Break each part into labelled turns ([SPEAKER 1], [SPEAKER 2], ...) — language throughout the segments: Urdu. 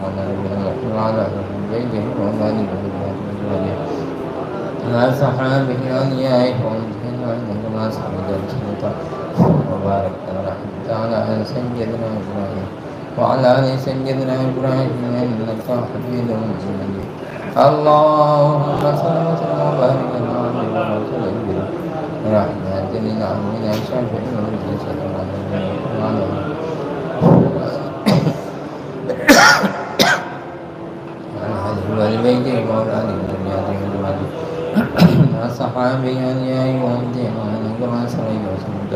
[SPEAKER 1] على نبينا محمد وعلى آله بيته وأولادهم وأزواجه وصحابه وأوليائه ومجتهدين كما صليت وسلمت وبارك ورحمت على سيدنا إبراهيم وعلى آل سيدنا إبراهيم إنك حميد مجيد اللهم صل وسلم وبارك على عبدك ورسولك برحمة للعالمين الشافعين والمرسلين وعلى والبيت وأولاد ذرياتهم أجمعين وصحابه أوليائه وأمتهم كما صليت وسلمت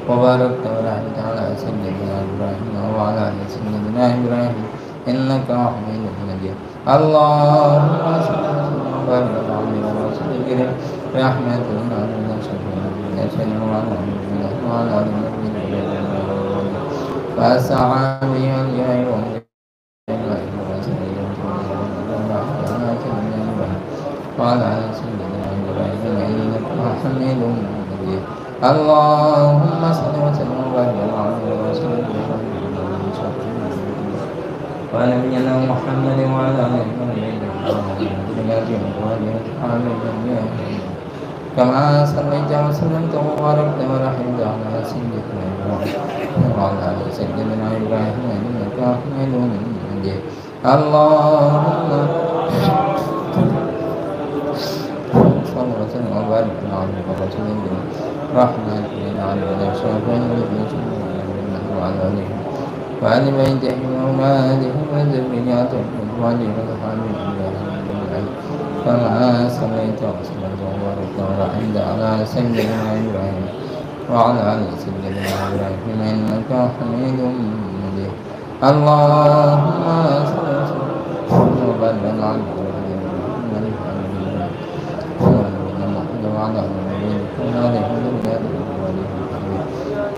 [SPEAKER 1] وباركت ورحمت على سيدنا إبراهيم وعلى آل سيدنا إبراهيم إنك حميد مجيد اللهم صل وسلم وبارك على عبدك ورسولك برحمة للعالمين الشافعين وعلى آل وصحابه أوليائه وأمتهم وعلى آل سيدنا إبراهيم إنك حميد مجيد اللهم صل وسلم وبارك على عبدك ورسولك ونبينا محمد وعلى آله كما صليت وسلمت وباركت ورحمت على سيدنا إبراهيم وعلى آل سيدنا إبراهيم إنك حميد مجيد اللهم صل وسلم وبارك على عبدك ورسولك رحمة للعالمين الشافعين وعلى آله وعلى بيته وأولاده وذرياتهم وأزواجهم وصحابه أجمعين كما صليت وسلمت وباركت ورحمت على سيدنا إبراهيم وعلى آل سيدنا إبراهيم إنك حميد مجيد اللهم صل وسلم وبارك على عبدك وعلى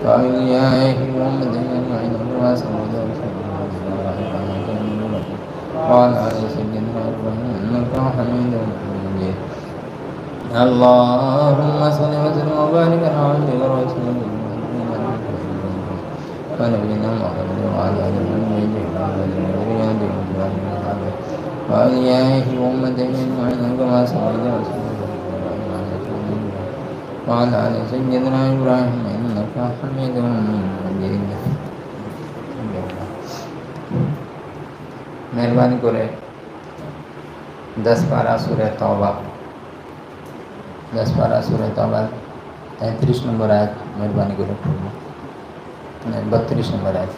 [SPEAKER 1] وأوليائه وأمته أجمعين وعلى آل سيدنا إبراهيم إنك حميد مجيد اللهم صل وسلم وبارك على عبدك ورسولك ونبينا محمد وعلى آله وذريته وأوليائه وأمته أجمعين كما صليت وسلمت وعلى آل سيدنا إبراهيم إنك حميد مجيد مہربانی করে 10 পারা সূরা তাওবা 10 পারা সূরা তাওবা 33 নম্বর আয়াত মেহরবানি করে পড়ুন 32 নম্বর আয়াত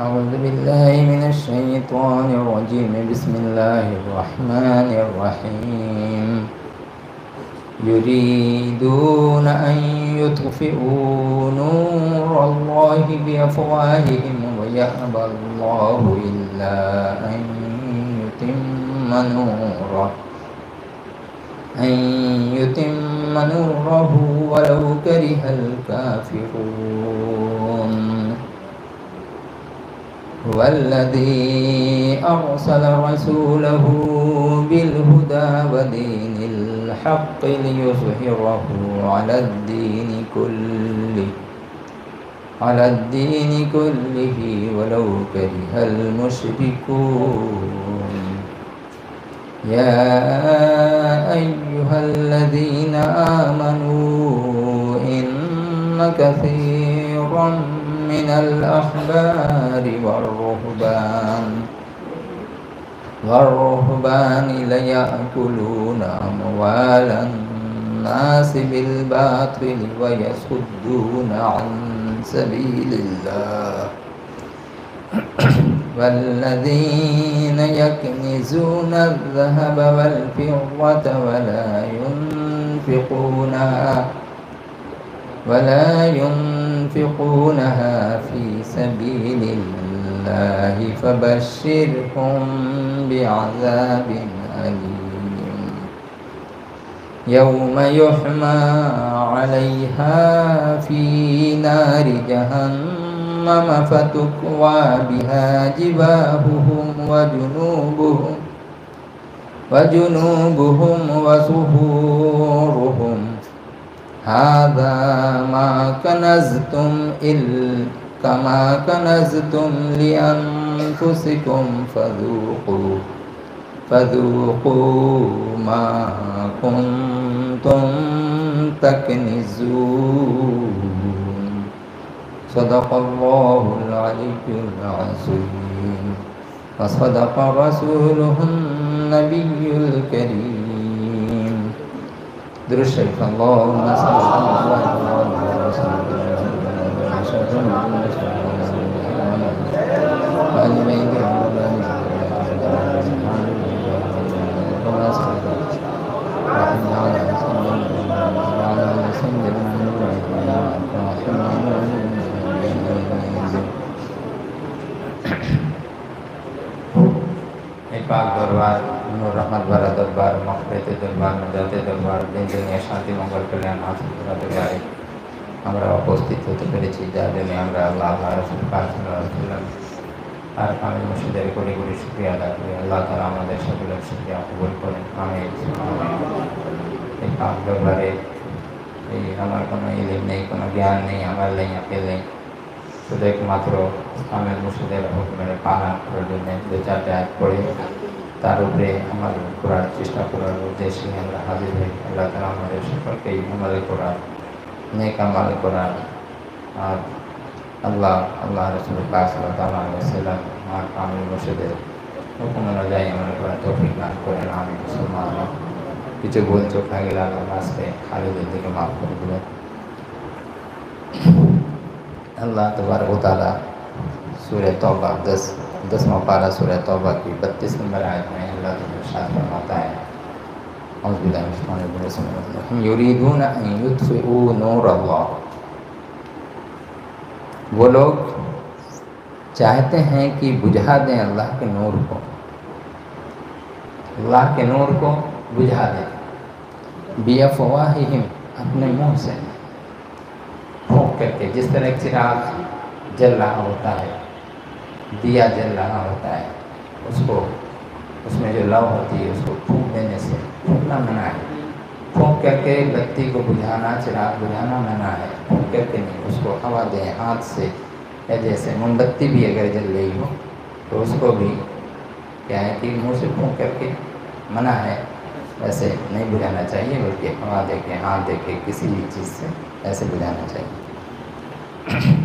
[SPEAKER 1] أعوذ بالله من الشيطان الرجيم بسم الله الرحمن الرحيم يريدون أن يطفئوا نور الله بأفواههم ويأبى الله إلا أن يتم نوره ولو كره الكافرون هو الذي أرسل رسوله بالهدى ودين الحق ليظهره على الدين كله ولو كره المشركون يا أيها الذين آمنوا إن كثيرا من الأحبار والرهبان ليأكلون أموال الناس بالباطل ويصدون عن سبيل الله والذين يكنزون الذهب والفضة ولا ينفقونها في سبيل الله فبشرهم بعذاب أليم يوم يحمى عليها في نار جهنم فتكوى بها جباههم وجنوبهم وظهورهم هذا ما كنزتم كما كنزتم لأنفسكم فذوقوا ما كنتم تكنزون صدق الله العلي العظيم وصدق رسوله النبي الكريم درود شریف اللهم صل على پاک دربار نور رحمت بھرا دربار مغفرت دربار نجات دربار দিন দুনিয়া শান্তি মঙ্গল কল্যাণ হাসিল করাতে পারে আমরা উপস্থিত হতে পেরেছি যার জন্য আমরা আল্লাহ রাসূল পাক সাল্লাল্লাহু আলাইহি ওয়াসাল্লাম আর কামিল মুর্শিদের কোটি কোটি শুকরিয়া আদা করি আল্লাহ তাআলা আমাদের সকলের শুকরিয়া কবুল করেন আমিন এই পাক দরবারে এই আমার কোনো ইলম নেই কোনো জ্ঞান নেই আমল নেই আকল নেই শুধু একমাত্র কামিল মুর্শিদের হুকুমের পালন করার জন্য দু চারটে আয়াত পড়ে তার উপরে আমার করার চেষ্টা করার উদ্দেশ্যে আমরা হাজির হই আল্লাহ তাআলা আমাদের সকলকেই আমল করার নেক আমল করার আর আল্লাহ রাসূল পাক সাল্লাল্লাহু আলাইহি ওয়াসাল্লাম আর কামিল মুর্শিদের হুকুম অনুযায়ী আমল করার তৌফিক দান করেন আমিন সুবহানাল্লাহ কিছু ভুল চোখ হয়ে গেলে আল্লাহ আজকে খালিদের দিকে মাফ করে দেবেন اللہ تبارک و تعالیٰ سورہ توبہ 10واں پارہ سورہ توبہ کی 32 نمبر آیت میں اللہ تعالیٰ ارشاد فرماتا ہے اعوذ باللہ من الشیطان الرجیم بسم اللہ الرحمن الرحیم یریدون ان یطفئوا نور اللہ وہ لوگ چاہتے ہیں کہ بجھا دیں اللہ کے نور کو اللہ کے نور کو بجھا دیں بیفواہہم اپنے منہ سے پھونک کر کے جس طرح ایک چراغ جل رہا ہوتا ہے دیا جل رہا ہوتا ہے اس میں جو لو ہوتی ہے اس کو پھونک دینے سے پھونکنا منع ہے پھونک کر کے بتی کو بجھانا چراغ بجھانا منع ہے پھونک کر کے نہیں اس کو ہوا دیں ہاتھ سے یا جیسے موم بتی بھی اگر جل رہی ہو تو اس کو بھی کیا ہے کہ منہ سے پھونک کر کے منع ہے ایسے نہیں بجھانا چاہیے بلکہ ہوا دے کے ہاتھ دے کے کسی بھی چیز سے ایسے بجھانا چاہیے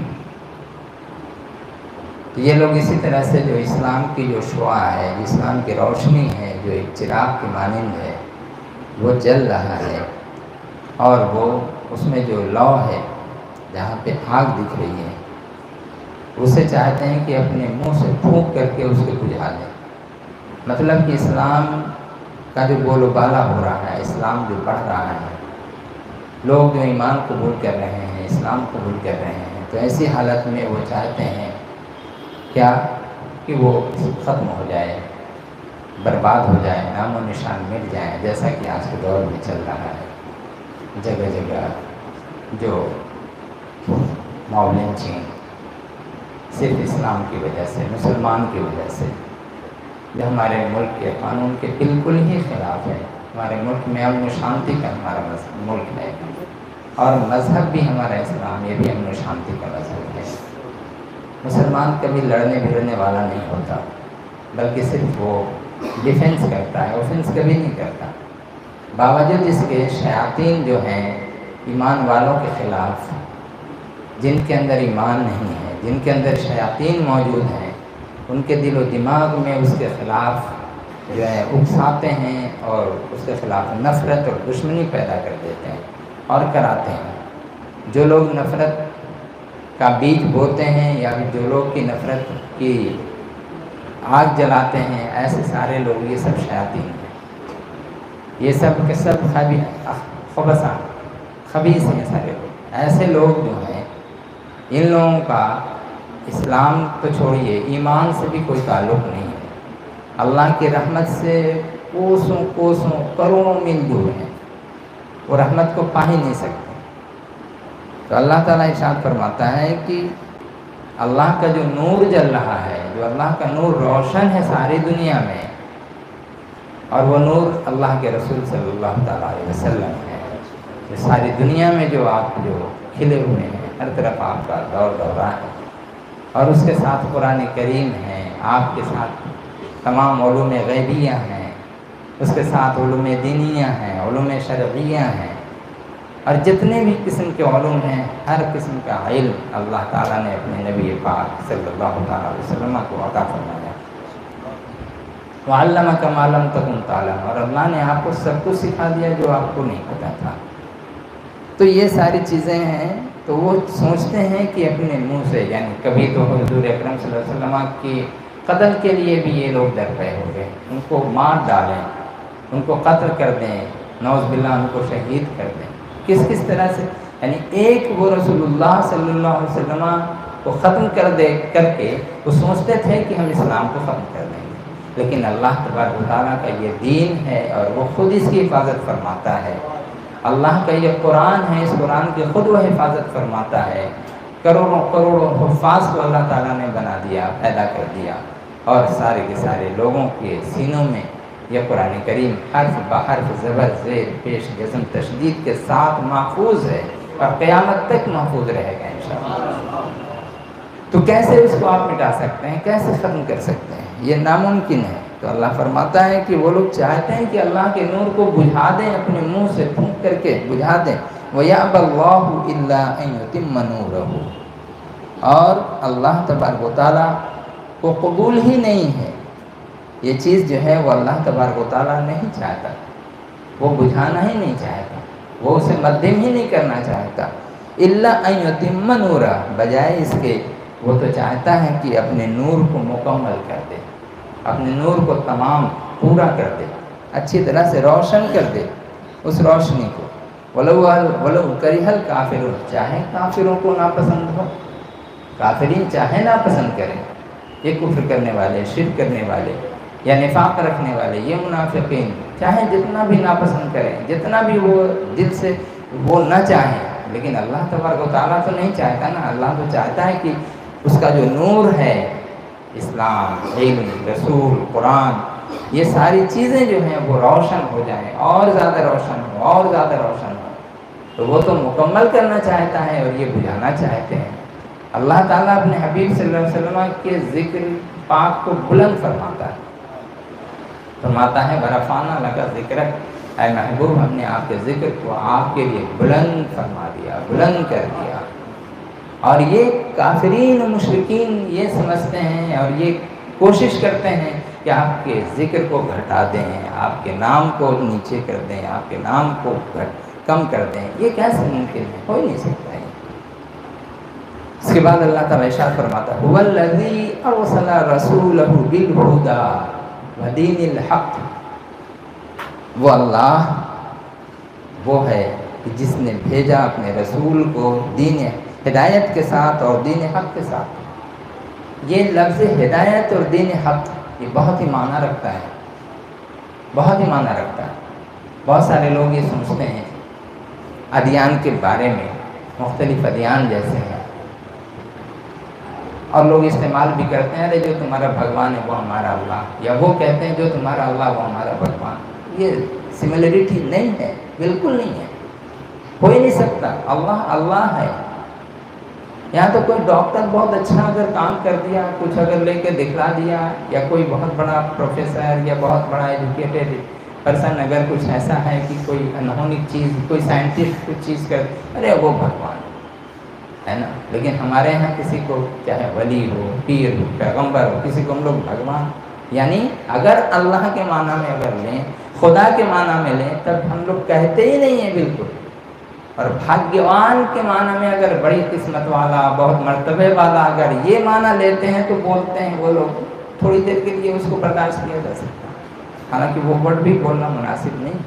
[SPEAKER 1] تو یہ لوگ اسی طرح سے جو اسلام کی جو شعاع ہے اسلام کی روشنی ہے جو ایک چراغ کی مانند ہے وہ جل رہا ہے اور وہ اس میں جو لو ہے جہاں پہ آگ دکھ رہی ہے اسے چاہتے ہیں کہ اپنے منہ سے پھونک کر کے اس کو بجھا دیں مطلب کہ اسلام کا جو بول و بالا ہو رہا ہے اسلام جو بڑھ رہا ہے لوگ جو ایمان قبول کر رہے ہیں اسلام قبول کر رہے ہیں تو ایسی حالت میں وہ چاہتے ہیں کیا کہ وہ ختم ہو جائے برباد ہو جائے نام و نشان مٹ جائے جیسا کہ آج کے دور میں چل رہا ہے جگہ جگہ جو ماؤ لنچنگ صرف اسلام کی وجہ سے مسلمان کی وجہ سے جو ہمارے ملک کے قانون کے بالکل ہی خلاف ہے ہمارے ملک میں امن و شانتی کا ہمارا ملک ہے اور مذہب بھی ہمارا اسلام یہ بھی امن و شانتی کا مذہب ہے مسلمان کبھی لڑنے بھیڑنے والا نہیں ہوتا بلکہ صرف وہ ڈیفنس کرتا ہے اوفنس کبھی نہیں کرتا باوجود اس کے شیاطین جو ہیں ایمان والوں کے خلاف جن کے اندر ایمان نہیں ہے جن کے اندر شیاطین موجود ہیں ان کے دل و دماغ میں اس کے خلاف جو ہے اکساتے ہیں اور اس کے خلاف نفرت اور دشمنی پیدا کر دیتے ہیں اور کراتے ہیں جو لوگ نفرت کا بیج بوتے ہیں یا جو لوگ کی نفرت کی آگ جلاتے ہیں ایسے سارے لوگ یہ سب شیاطین ہیں یہ سب کے سب خبیث ہیں سارے لوگ ایسے لوگ جو ہیں ان لوگوں کا اسلام تو چھوڑیے ایمان سے بھی کوئی تعلق نہیں ہے اللہ کی رحمت سے کوسوں کروڑوں میل دور ہیں وہ رحمت کو پا ہی نہیں سکتے تو اللہ تعالیٰ ارشاد فرماتا ہے کہ اللہ کا جو نور جل رہا ہے جو اللہ کا نور روشن ہے ساری دنیا میں اور وہ نور اللہ کے رسول صلی اللہ تعالیٰ علیہ وسلم ہے کہ ساری دنیا میں جو آپ جو کھلے ہوئے ہیں، ہر طرف آپ کا دور دورہ ہے، اور اس کے ساتھ قرآن کریم ہے، آپ کے ساتھ تمام علوم غیبیہ ہیں، اس کے ساتھ علوم دینیہ ہیں، علوم شرعیہ ہیں، اور جتنے بھی قسم کے علوم ہیں، ہر قسم کا علم اللہ تعالیٰ نے اپنے نبی پاک صلی اللہ تعالیٰ علیہ وسلم کو عطا فرمایا۔ وَعَلَّمَكَ مَا لَمْ تَكُنْ تَعْلَمُ، اور اللہ نے آپ کو سب کچھ سکھا دیا جو آپ کو نہیں پتا تھا۔ تو یہ ساری چیزیں ہیں، تو وہ سوچتے ہیں کہ اپنے منہ سے، یعنی کبھی تو حضور اکرم صلی اللہ علیہ وسلم کی قتل کے لیے بھی یہ لوگ ڈر رہے ہو گئے، ان کو مار ڈالیں، ان کو قتل کر دیں، نعوذ باللہ ان کو شہید کر دیں۔ کس طرح سے، یعنی ایک وہ رسول اللہ صلی اللہ علیہ وسلم کو ختم کر کے وہ سوچتے تھے کہ ہم اسلام کو ختم کر دیں گے، لیکن اللہ تبارک و تعالیٰ کا یہ دین ہے اور وہ خود اس کی حفاظت فرماتا ہے۔ اللہ کا یہ قرآن ہے، اس قرآن کی خود وہ حفاظت فرماتا ہے۔ کروڑوں کروڑوں حفاظ کو اللہ تعالیٰ نے بنا دیا، پیدا کر دیا، اور سارے کے سارے لوگوں کے سینوں میں یہ قرآن کریم حرف بحرف زبر زیر پیش جزم تشدید کے ساتھ محفوظ ہے، اور قیامت تک محفوظ رہے گا انشاءاللہ۔ تو کیسے اس کو آپ مٹا سکتے ہیں، کیسے ختم کر سکتے ہیں؟ یہ ناممکن ہے۔ تو اللہ فرماتا ہے کہ وہ لوگ چاہتے ہیں کہ اللہ کے نور کو بجھا دیں، اپنے منہ سے پھونک کر کے بجھا دیں۔ وَيَأْبَى اللَّهُ إِلَّا أَن يُتِمَّ نُورَهُ، اور اللہ تبارک و تعالیٰ کو قبول ہی نہیں ہے یہ چیز جو ہے، وہ اللہ تبارک و تعالیٰ نہیں چاہتا، وہ بجھانا ہی نہیں چاہتا، وہ اسے مدھم ہی نہیں کرنا چاہتا۔ إِلَّا أَن يُتِمَّ نُورَهُ، بجائے اس کے وہ تو چاہتا ہے کہ اپنے نور کو مکمل کر دے، اپنے نور کو تمام پورا کر دے، اچھی طرح سے روشن کر دے اس روشنی کو۔ وَلَوْ كَرِهَ الْكَافِرُونَ، چاہے کافروں کو ناپسند ہو، کافرین چاہے ناپسند کریں، یہ کفر کرنے والے، شرک کرنے والے، یا نفاق رکھنے والے، یہ منافقین چاہے جتنا بھی ناپسند کریں، جتنا بھی وہ دل سے وہ نہ چاہیں، لیکن اللہ تبارک و تعالیٰ تو نہیں چاہتا نا۔ اللہ تو چاہتا ہے کہ اس کا جو نور ہے، اسلام، علم، رسول، قرآن، یہ ساری چیزیں جو ہیں وہ روشن ہو جائیں، اور زیادہ روشن ہو، اور زیادہ روشن ہو، تو وہ تو مکمل کرنا چاہتا ہے اور یہ بجھانا چاہتے ہیں۔ اللہ تعالیٰ اپنے حبیب صلی اللہ علیہ وسلم کے ذکر پاک کو بلند فرماتا ہے، فرماتا ہے وَرَفَعْنَا لَكَ ذِكْرَكَ، اے محبوب ہم نے آپ کے ذکر کو آپ کے لیے بلند فرما دیا، بلند کر دیا۔ اور یہ کافرین و مشرکین یہ سمجھتے ہیں اور یہ کوشش کرتے ہیں کہ آپ کے ذکر کو گھٹا دیں، آپ کے نام کو نیچے کر دیں، آپ کے نام کو کم کر دیں۔ یہ کیسے ممکن ہے؟ ہو ہی نہیں سکتا ہے۔ اس کے بعد اللہ تعالیٰ ارشاد فرماتا ہے هُوَ الَّذِي أَرْسَلَ رَسُولَهُ بِالْهُدَىٰ وَدِينِ الْحَقِّ، وہ اللہ وہ ہے کہ جس نے بھیجا اپنے رسول کو دین ہدایت کے ساتھ اور دین حق کے ساتھ۔ یہ لفظ ہدایت اور دین حق یہ بہت ہی معنی رکھتا ہے، بہت ہی معنی رکھتا ہے۔ بہت سارے لوگ یہ سمجھتے ہیں ادیان کے بارے میں، مختلف ادیان جیسے ہیں، اور لوگ استعمال بھی کرتے ہیں، ارے جو تمہارا بھگوان ہے وہ ہمارا اللہ، یا وہ کہتے ہیں جو تمہارا اللہ وہ ہمارا بھگوان۔ یہ سملرٹی نہیں ہے، بالکل نہیں ہے، ہو ہی نہیں سکتا۔ اللہ اللہ ہے۔ یہاں تو کوئی ڈاکٹر بہت اچھا اگر کام کر دیا، کچھ اگر لے کے دکھلا دیا، یا کوئی بہت بڑا پروفیسر یا بہت بڑا ایجوکیٹڈ پرسن اگر کچھ ایسا ہے کہ کوئی انہونی چیز، کوئی سائنٹسٹ کچھ چیز کر، ارے وہ بھگوان ہے نا۔ لیکن ہمارے یہاں کسی کو چاہے ولی ہو، پیر ہو، پیغمبر ہو، کسی کو ہم لوگ بھگوان، یعنی اگر اللہ کے معنی میں اگر لیں، خدا کے معنی میں لیں، تب ہم لوگ کہتے ہی نہیں ہیں بالکل۔ اور بھاگیوان کے معنی میں اگر بڑی قسمت والا، بہت مرتبے والا اگر یہ معنی لیتے ہیں تو بولتے ہیں وہ لوگ تھوڑی دیر کے لیے اس کو برداشت کیا جا سکتا ہے، حالانکہ وہ ورڈ بھی بولنا مناسب نہیں۔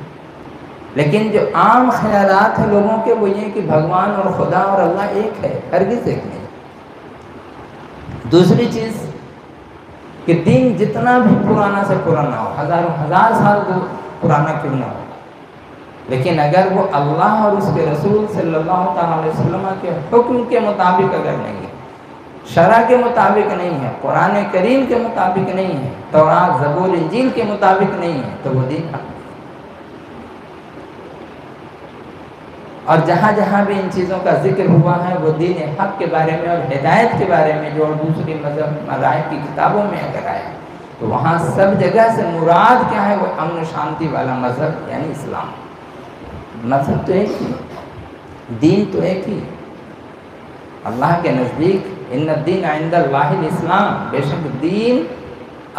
[SPEAKER 1] لیکن جو عام خیالات ہیں لوگوں کے وہ یہ کہ بھگوان اور خدا اور اللہ ایک ہے، ہرگز ایک نہیں۔ دوسری چیز کہ دین جتنا بھی پرانا سے پرانا ہو، ہزاروں ہزار سال پرانا کیوں نہ ہو، لیکن اگر وہ اللہ اور اس کے رسول صلی اللہ تعالیٰ علیہ وسلم کے حکم کے مطابق اگر نہیں ہے، شرع کے مطابق نہیں ہے، قرآن کریم کے مطابق نہیں ہے، تورات، زبور، انجیل کے مطابق نہیں ہے، تو وہ دین حق ہے۔ اور جہاں جہاں بھی ان چیزوں کا ذکر ہوا ہے وہ دین حق کے بارے میں اور ہدایت کے بارے میں جو دوسری مذاہب کی کتابوں میں اگر آیا تو وہاں سب جگہ سے مراد کیا ہے؟ وہ امن و شانتی والا مذہب یعنی اسلام۔ مذہب تو ایک ہی، دین تو ایک ہی، اللہ کے نزدیک ان الدین عند اللہ الاسلام، بے شک دین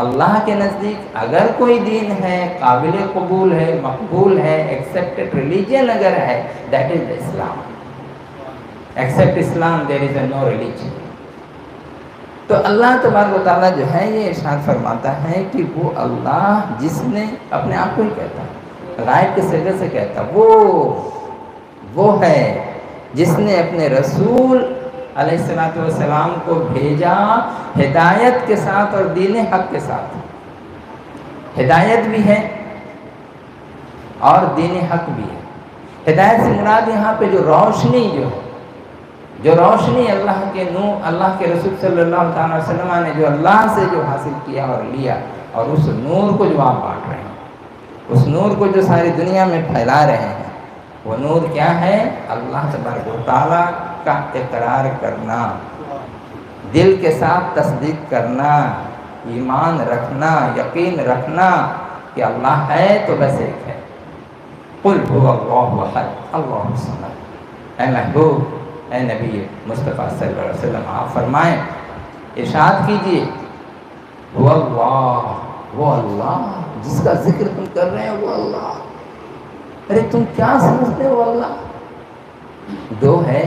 [SPEAKER 1] اللہ کے نزدیک اگر کوئی دین ہے، قابل قبول ہے، مقبول ہے، ایکسیپٹڈ ریلیجن اگر ہے، that is Islam. Accept Islam there is a no religion. تو اللہ تبارک و تعالیٰ جو ہے یہ ارشاد فرماتا ہے کہ وہ اللہ جس نے اپنے آپ کو ہی کہتا ہے، غائب کے صیغے سے کہتا، وہ ہے جس نے اپنے رسول علیہ السلام کو بھیجا ہدایت کے ساتھ اور دین حق کے ساتھ۔ ہدایت بھی ہے اور دین حق بھی ہے۔ ہدایت سے مراد یہاں پہ جو روشنی جو روشنی اللہ کے نور، اللہ کے رسول صلی اللہ علیہ وسلم نے جو اللہ سے جو حاصل کیا اور لیا، اور اس نور کو جو آپ بانٹ رہے ہیں، اس نور کو جو ساری دنیا میں پھیلا رہے ہیں، وہ نور کیا ہے؟ اللہ تبارک و تعالیٰ کا اقرار کرنا، دل کے ساتھ تصدیق کرنا، ایمان رکھنا، یقین رکھنا کہ اللہ ہے تو بس ایک ہے۔ قل هو اللہ احد اللہ الصمد۔ اے محبوب، اے نبی مصطفیٰ صلی اللہ علیہ وسلم، آپ فرمائیں، ارشاد کیجئے، وہ اللہ جس کا ذکر تم کر رہے ہیں، وہ اللہ۔ ارے تم کیا سمجھتے ہو اللہ؟ 2 ہے،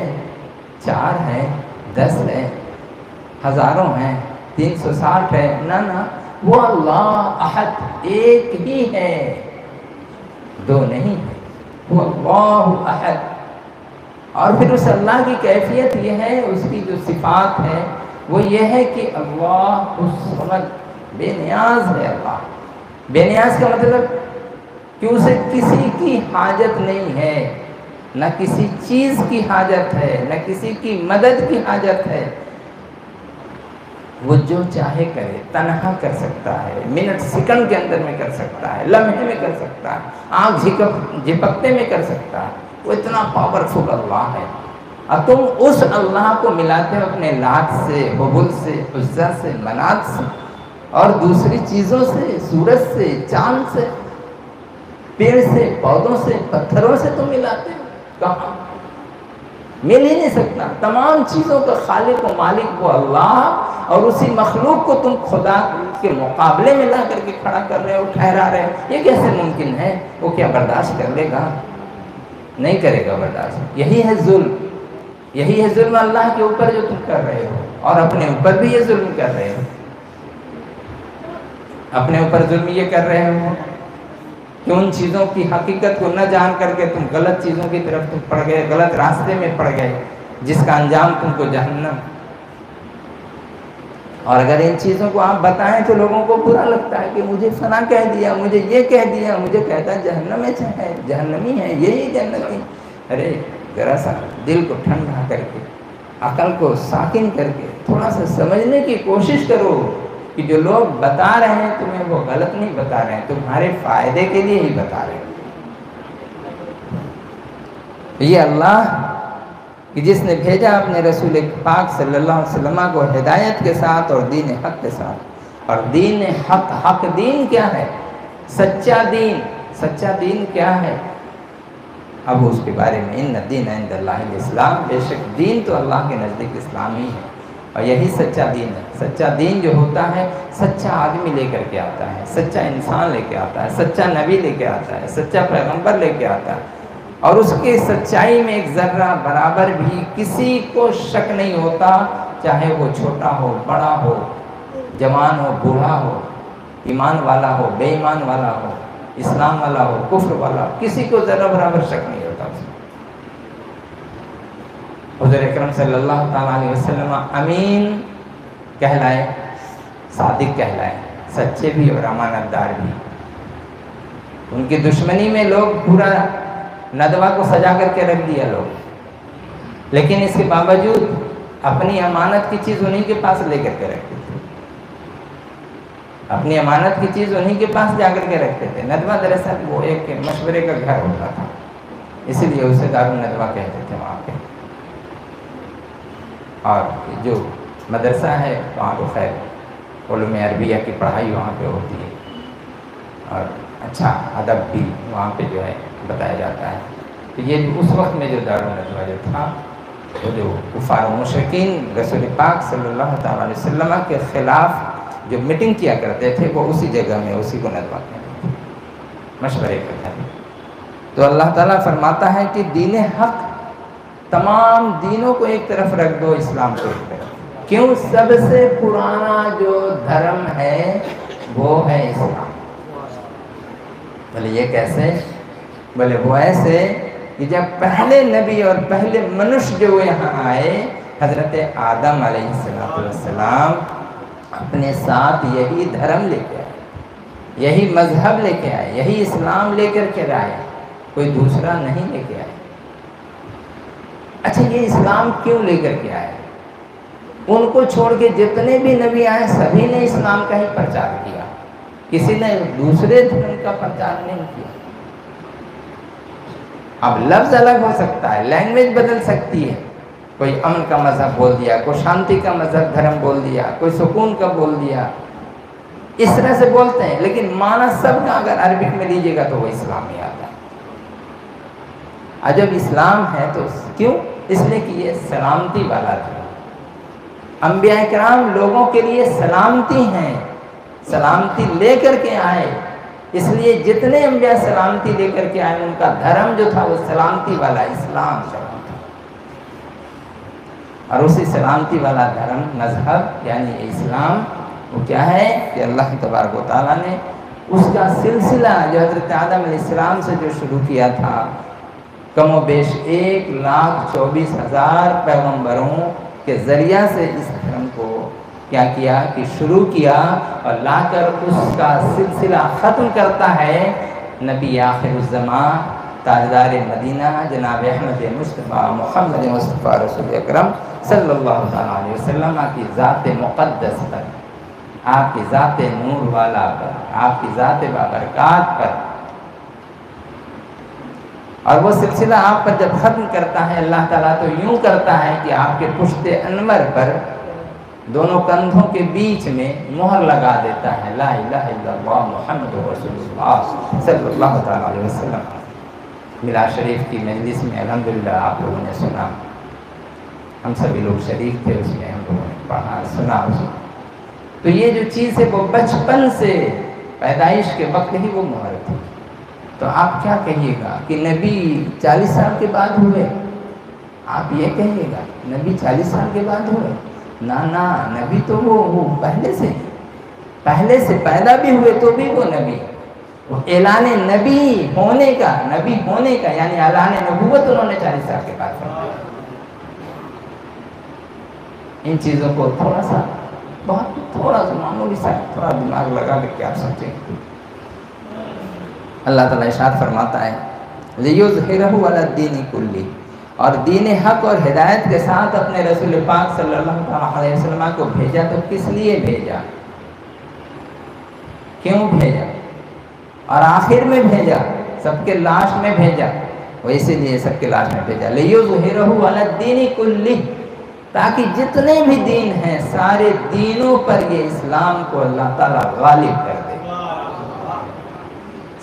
[SPEAKER 1] 4 ہے، 10 ہے، ہزاروں ہیں، 360 ہے؟ نہ، وہ اللہ احد ایک ہی ہے، 2 نہیں ہے، وہ اللہ احد۔ اور پھر اس اللہ کی کیفیت یہ ہے، اس کی جو صفات ہے وہ یہ ہے کہ اللہ الصمد، بے نیاز ہے۔ اللہ بے نیاز کا مطلب کہ اسے کسی کی حاجت نہیں ہے، نہ کسی چیز کی حاجت ہے، نہ کسی کی مدد کی حاجت ہے۔ وہ جو چاہے کرے، تنہا کر سکتا ہے، منٹ سیکنڈ کے اندر میں کر سکتا ہے، لمحے میں کر سکتا ہے، آنکھ جھپکتے میں کر سکتا ہے۔ وہ اتنا پاورفل اللہ ہے، اور تم اس اللہ کو ملاتے ہو اپنے لات سے، حبل سے، عزا سے، منات سے، اور دوسری چیزوں سے، سورج سے، چاند سے، پیڑ سے، پودوں سے، پتھروں سے تم ملاتے ہو۔ کہاں؟ مل ہی نہیں سکتا۔ تمام چیزوں کا خالق و مالک وہ اللہ، اور اسی مخلوق کو تم خدا کے مقابلے میں لا کر کے کھڑا کر رہے ہو، ٹھہرا رہے ہو۔ یہ کیسے ممکن ہے؟ وہ کیا برداشت کر لے گا؟ نہیں کرے گا برداشت۔ یہی ہے ظلم، یہی ہے ظلم اللہ کے اوپر جو تم کر رہے ہو، اور اپنے اوپر بھی یہ ظلم کر رہے ہو۔ اپنے اوپر ظلم یہ کر رہے ہو کہ ان چیزوں کی حقیقت کو نہ جان کر کے تم غلط چیزوں کی طرف تم پڑ گئے، غلط راستے میں پڑ گئے، جس کا انجام تم کو جہنم۔ اور اگر ان چیزوں کو آپ بتائیں تو لوگوں کو برا لگتا ہے کہ مجھے فلاں کہہ دیا، مجھے یہ کہہ دیا، مجھے کہتا ہے جہنم ہے، جہنمی ہے، یہی جنتی۔ ارے ذرا سا دل کو ٹھنڈا کر کے، عقل کو ساکن کر کے تھوڑا سا سمجھنے کی کوشش کرو کہ جو لوگ بتا رہے ہیں تمہیں وہ غلط نہیں بتا رہے ہیں، تمہارے فائدے کے لیے ہی بتا رہے ہیں۔ یہ اللہ کہ جس نے بھیجا اپنے رسول پاک صلی اللہ علیہ وسلم کو ہدایت کے ساتھ اور دین حق کے ساتھ۔ اور دین حق، حق دین کیا ہے؟ سچا دین۔ سچا دین کیا ہے؟ اب اس کے بارے میں، ان الدین عند اللہ الاسلام، بے شک دین تو اللہ کے نزدیک اسلام ہی ہے، اور یہی سچا دین ہے۔ سچا دین جو ہوتا ہے، سچا آدمی لے کر کے آتا ہے، سچا انسان لے کے آتا ہے، سچا نبی لے کے آتا ہے، سچا پیغمبر لے کے آتا ہے، اور اس کی سچائی میں ایک ذرہ برابر بھی کسی کو شک نہیں ہوتا، چاہے وہ چھوٹا ہو، بڑا ہو، جوان ہو، بوڑھا ہو، ایمان والا ہو، بے ایمان والا ہو، اسلام والا ہو، کفر والا ہو، کسی کو ذرہ برابر شک نہیں ہوتا۔ حضور اکرم صلی اللہ تعالیٰ علیہ وسلم امین کہلائے، صادق کہلائے، سچے بھی اور امانت دار بھی۔ ان کی دشمنی میں لوگ پورا ندوہ کو سجا کر کے رکھ دیا لوگ، لیکن اس کے باوجود اپنی امانت کی چیز انہی کے پاس لے کر کے رکھتے تھے، اپنی امانت کی چیز انہی کے پاس جا کر کے رکھتے تھے۔ ندوہ دراصل وہ ایک مشورے کا گھر ہوتا تھا، اسی لیے اسے دارالندوہ کہتے تھے وہاں پہ. اور جو مدرسہ ہے وہاں تو خیر علوم عربیہ کی پڑھائی وہاں پہ ہوتی ہے اور اچھا ادب بھی وہاں پہ جو ہے بتایا جاتا ہے. تو یہ اس وقت میں جو دارالندوہ جو تھا وہ جو کفار و مشرکین رسول پاک صلی اللہ تعالیٰ علیہ وسلم کے خلاف جو میٹنگ کیا کرتے تھے وہ اسی جگہ میں اسی کو ندوہ کہتے تھے، مشورے کرتے تھے. تو اللہ تعالیٰ فرماتا ہے کہ دین حق تمام دینوں کو ایک طرف رکھ دو، اسلام کو ایک طرف. کیوں؟ سب سے پرانا جو دھرم ہے وہ ہے اسلام. بولے یہ کیسے؟ بولے وہ ایسے کہ جب پہلے نبی اور پہلے منش جو یہاں آئے حضرت آدم علیہ السلام اپنے ساتھ یہی دھرم لے کے آئے، یہی مذہب لے کے آئے، یہی اسلام لے کر کے آئے، کوئی دوسرا نہیں لے کے آئے. اچھا یہ اسلام کیوں لے کر کے آئے؟ ان کو چھوڑ کے جتنے بھی نبی آئے سبھی نے اسلام کا ہی پرچار کیا، کسی نے دوسرے دھرم کا پرچار نہیں کیا. اب لفظ الگ ہو سکتا ہے، لینگویج بدل سکتی ہے، کوئی امن کا مذہب بول دیا، کوئی شانتی کا مذہب دھرم بول دیا، کوئی سکون کا بول دیا، اس طرح سے بولتے ہیں، لیکن معنی سب کا اگر عربک میں لیجیے گا تو وہ اسلام ہی آتا ہے. جب اسلام ہے تو کیوں؟ اس لیے کہ یہ سلامتی والا تھا. انبیاء کرام لوگوں کے لیے سلامتی ہیں، سلامتی لے کر کے آئے. اس لیے جتنے انبیاء سلامتی لے کر کے آئے ان کا دھرم جو تھا وہ سلامتی والا اسلام تھا. اور اسی سلامتی والا دھرم مذہب یعنی اسلام وہ کیا ہے کہ اللہ تبارک و تعالیٰ نے اس کا سلسلہ جو حضرت آدم علیہ السلام سے جو شروع کیا تھا، کم و بیش 1,24,000 پیغمبروں کے ذریعہ سے اس دھرم کو کیا کیا کہ شروع کیا اور لا کر اس کا سلسلہ ختم کرتا ہے نبی آخر الزمان تاجدار مدینہ جناب احمد مصطفیٰ محمد مصطفیٰ رسول اکرم صلی اللہ تعالیٰ علیہ وسلم کی ذات مقدس پر، آپ کی ذات نور والا پر، آپ کی ذات بابرکات پر. اور وہ سلسلہ آپ پر جب ختم کرتا ہے اللہ تعالیٰ تو یوں کرتا ہے کہ آپ کے پشت انور پر دونوں کندھوں کے بیچ میں مہر لگا دیتا ہے لا الہ الا اللہ محمد رسول اللہ صلی اللہ تعالیٰ علیہ وسلم. ملا شریف کی مجلس میں الحمدللہ آپ لوگوں نے سنا، ہم سبھی لوگ شریک تھے، اس میں ہم لوگوں نے پڑھا سنا. تو یہ جو چیز ہے وہ بچپن سے پیدائش کے وقت ہی وہ مہر تھی. تو آپ کیا کہیے گا کہ نبی 40 سال کے بعد ہوئے؟ آپ یہ کہیے گا نبی 40 سال کے بعد ہوئے؟ نا نبی تو وہ پہلے سے پیدا بھی ہوئے تو بھی وہ نبی. وہ اعلان نبی ہونے کا یعنی اعلان نبوت انہوں نے 40 سال کے بعد فرمایا. ان چیزوں کو تھوڑا سا معمولی سا تھوڑا دماغ لگا کے کیا سمجھیں. اللہ تعالیٰ ارشاد فرماتا ہے لِيُظْهِرَهُ عَلَى الدِّينِ كُلِّهِ، اور دین حق اور ہدایت کے ساتھ اپنے رسول پاک صلی اللہ علیہ وسلم کو بھیجا. تو کس لیے بھیجا؟ کیوں بھیجا؟ اور آخر میں بھیجا، سب کے لاسٹ میں بھیجا. وہ اسی لیے سب کے لاسٹ میں بھیجا لِيُظْهِرَهُ عَلَى الدِّينِ كُلِّهِ، تاکہ جتنے بھی دین ہیں سارے دینوں پر یہ اسلام کو اللہ تعالیٰ غالب کر دے،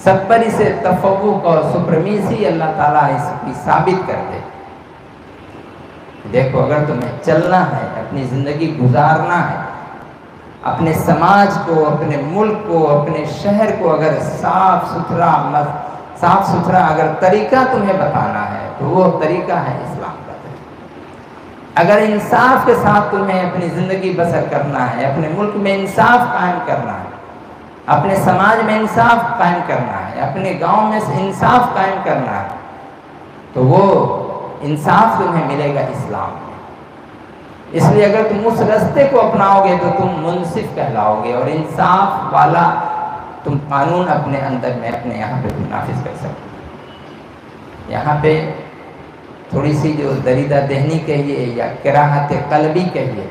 [SPEAKER 1] سب پر اسے تفوق اور سپرمیسی اللہ تعالیٰ اس کی ثابت کر دے. دیکھو اگر تمہیں چلنا ہے، اپنی زندگی گزارنا ہے، اپنے سماج کو، اپنے ملک کو، اپنے شہر کو اگر صاف ستھرا اگر طریقہ تمہیں بتانا ہے تو وہ طریقہ ہے اسلام کا. اگر انصاف کے ساتھ تمہیں اپنی زندگی بسر کرنا ہے، اپنے ملک میں انصاف قائم کرنا ہے، اپنے سماج میں انصاف قائم کرنا ہے، اپنے گاؤں میں انصاف قائم کرنا ہے، تو وہ انصاف تمہیں ملے گا اسلام میں. اس لیے اگر تم اس راستے کو اپناؤ گے تو تم منصف کہلاؤ گے اور انصاف والا تم قانون اپنے اندر میں اپنے یہاں پہ تم نافذ کر سکتے. یہاں پہ تھوڑی سی جو دریدہ ذہنی کہیے یا کراہت قلبی کہیے،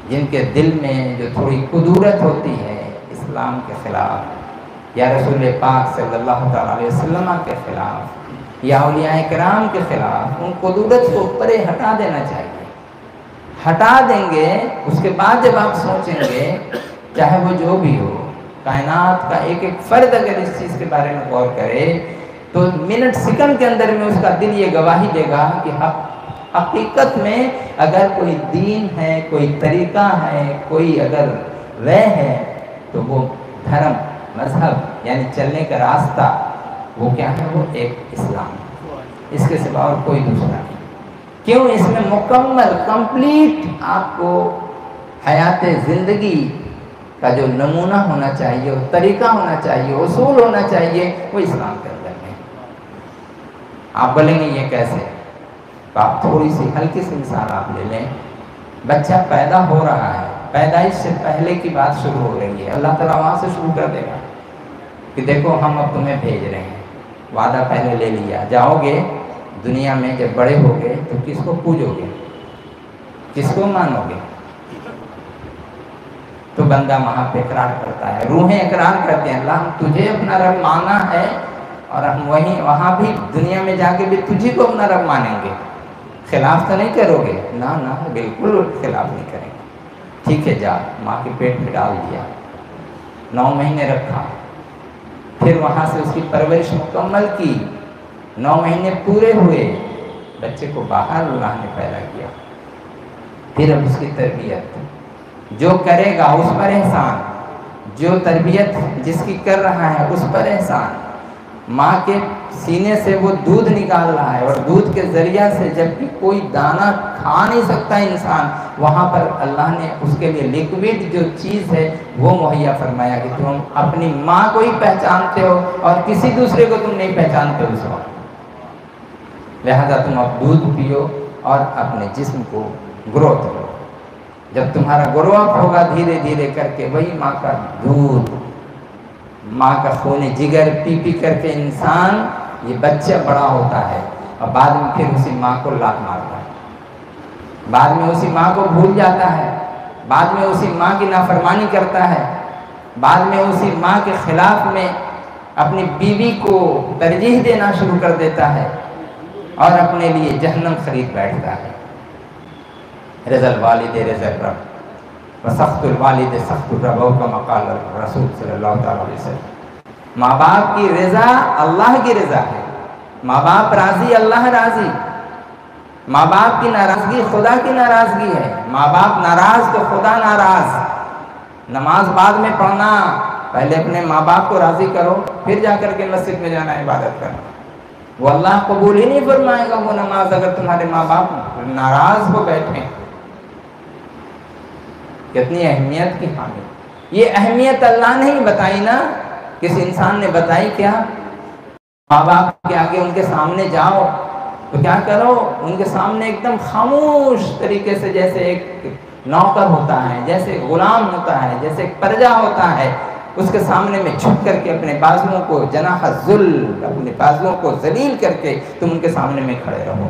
[SPEAKER 1] جن کے دل میں جو تھوڑی قدورت ہوتی ہے اسلام کے خلاف یا رسول پاک صلی اللہ تعالیٰ علیہ وسلم کے خلاف یا اولیاء کرام کے خلاف ان قدورت کو پرے ہٹا دینا چاہیے. ہٹا دیں گے اس کے بعد جب آپ سوچیں گے چاہے وہ جو بھی ہو، کائنات کا ایک ایک فرد اگر اس چیز کے بارے میں غور کرے تو منٹ سیکنڈ کے اندر میں اس کا دل یہ گواہی دے گا کہ حقیقت میں اگر کوئی دین ہے، کوئی طریقہ ہے، کوئی اگر وے ہے تو وہ دھرم، مذہب یعنی چلنے کا راستہ وہ کیا ہے؟ وہ ایک اسلام. اس کے سوا اور کوئی دوسرا نہیں. کیوں؟ اس میں مکمل کمپلیٹ آپ کو حیات زندگی کا جو نمونہ ہونا چاہیے، طریقہ ہونا چاہیے، اصول ہونا چاہیے، وہ اسلام کے اندر ہے. آپ بولیں گے یہ کیسے؟ تو آپ تھوڑی سی ہلکی سی مثال آپ لے لیں. بچہ پیدا ہو رہا ہے، پیدائش سے پہلے کی بات شروع ہو رہی ہے. اللہ تعالیٰ وہاں سے شروع کر دے گا کہ دیکھو ہم اب تمہیں بھیج رہے ہیں. وعدہ پہلے لے لیا، جاؤ گے دنیا میں، جب بڑے ہوگے تو کس کو پوجو گے، کس کو مانو گے؟ تو بندہ وہاں پہ اقرار کرتا ہے، روحیں اقرار کرتے ہیں اللہ ہم تجھے اپنا رب مانا ہے اور ہم وہاں بھی دنیا میں جا کے بھی تجھی کو اپنا رب مانیں گے. خلاف تو نہیں کرو گے؟ نہ بالکل خلاف نہیں کریں گے. ٹھیک ہے، جا ماں کے پیٹ میں ڈال دیا، 9 مہینے رکھا، پھر وہاں سے اس کی پرورش مکمل کی، 9 مہینے پورے ہوئے، بچے کو باہر اللہ نے پیدا کیا. پھر اب اس کی تربیت، جو کرے گا اس پر احسان، جو تربیت جس کی کر رہا ہے اس پر احسان. ماں کے سینے سے وہ دودھ نکال رہا ہے اور دودھ کے ذریعہ سے جب کہ کوئی دانہ کھا نہیں سکتا انسان، وہاں پر اللہ نے اس کے لیے لیکوڈ جو چیز ہے وہ مہیا فرمایا کہ تم اپنی ماں کو ہی پہچانتے ہو اور کسی دوسرے کو تم نہیں پہچانتے اس وقت. لہذا تم اب دودھ پیو اور اپنے جسم کو گروتھ کرو. جب تمہارا گرو اپ ہوگا دھیرے دھیرے کر کے وہی ماں کا دودھ، ماں کا خون جگر پی پی کر کے انسان یہ بچہ بڑا ہوتا ہے اور بعد میں پھر اسی ماں کو لات مارتا ہے، بعد میں اسی ماں کو بھول جاتا ہے، بعد میں اسی ماں کی نافرمانی کرتا ہے، بعد میں اسی ماں کے خلاف میں اپنی بیوی کو ترجیح دینا شروع کر دیتا ہے اور اپنے لیے جہنم خرید بیٹھتا ہے. رضا الوالد رضا الرب وسخط الوالد سخط الرب کما قال رسول صلی اللہ تعالی علیہ وسلم. ماں باپ کی رضا اللہ کی رضا ہے. ماں باپ راضی اللہ راضی. ماں باپ کی ناراضگی خدا کی ناراضگی ہے. ماں باپ ناراض تو خدا ناراض. نماز بعد میں پڑھنا، پہلے اپنے ماں باپ کو راضی کرو پھر جا کر کے مسجد میں جانا عبادت کرنا. وہ اللہ قبول ہی نہیں فرمائے گا وہ نماز اگر تمہارے ماں باپ ناراض ہو بیٹھے. کتنی اہمیت کی حامل. یہ اہمیت اللہ نے ہی بتائی نا، کسی انسان نے بتائی کیا؟ ماں باپ کے آگے ان کے سامنے جاؤ تو کیا کرو؟ ان کے سامنے ایک دم خاموش طریقے سے، جیسے ایک نوکر ہوتا ہے، جیسے غلام ہوتا ہے، جیسے ایک پرجا ہوتا ہے، اس کے سامنے میں جھک کر کے اپنے بازوؤں کو جناح الذل، اپنے بازوؤں کو ذلیل کر کے تم ان کے سامنے میں کھڑے رہو.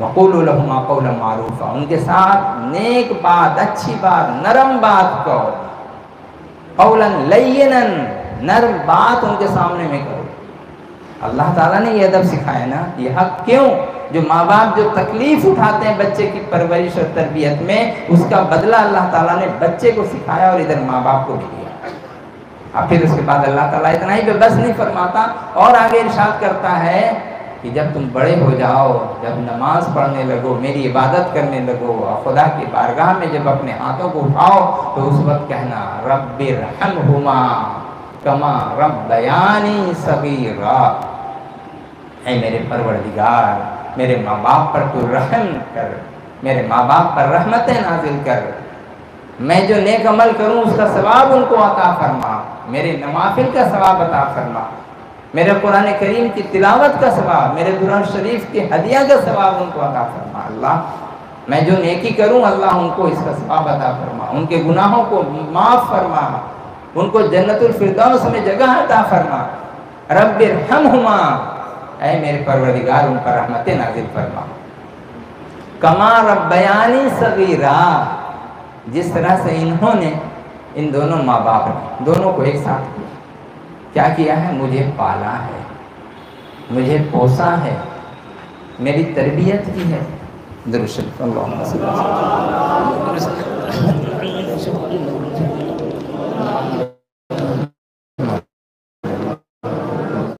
[SPEAKER 1] وَقُولُوا لَهُمَا قَوْلًا مَعْرُوفًا، ان کے ساتھ نیک بات، اچھی بات، نرم بات کرو. قَوْلًا لَيِّنًا، نرم بات ان کے سامنے میں کرو. اللہ تعالیٰ نے یہ ادب سکھایا نا، یہ حق. کیوں؟ جو ماں باپ جو تکلیف اٹھاتے ہیں بچے کی پرورش اور تربیت میں، اس کا بدلہ اللہ تعالیٰ نے بچے کو سکھایا اور ادھر ماں باپ کو بھی دیا. اور پھر اس کے بعد اللہ تعالیٰ اتنا ہی بس نہیں فرماتا اور آگے ارشاد کرتا ہے کہ جب تم بڑے ہو جاؤ، جب نماز پڑھنے لگو، میری عبادت کرنے لگو اور خدا کی بارگاہ میں جب اپنے ہاتھوں کو اٹھاؤ تو اس وقت کہنا رب ارحمہما کما ربیانی صغیرا. اے میرے پروردگار، میرے ماں باپ پر تو رحم کر، میرے ماں باپ پر رحمتیں نازل کر. میں جو نیک عمل کروں اس کا ثواب ان کو عطا فرما، میرے نوافل کا ثواب عطا فرما، میرے قرآن کریم کی تلاوت کا ثواب، میرے قرآن شریف کے ہدیہ کا ثواب ان کو عطا فرما. اللہ میں جو نیکی کروں اللہ ان کو اس کا ثواب عطا فرما، ان کے گناہوں کو معاف فرما، ان کو جنت الفردوس میں جگہ عطا فرما. رب ارحمہما، اے میرے پروردگار ان پر رحمت نازل فرما. کما ربیانی صغیرا، جس طرح سے انہوں نے، ان دونوں ماں باپ نے دونوں کو ایک ساتھ کیا کیا ہے؟ مجھے پالا ہے. مجھے پوسا ہے، میری تربیت کی ہے. درود شریف. اللہم صلی اللہ علیہ وسلم.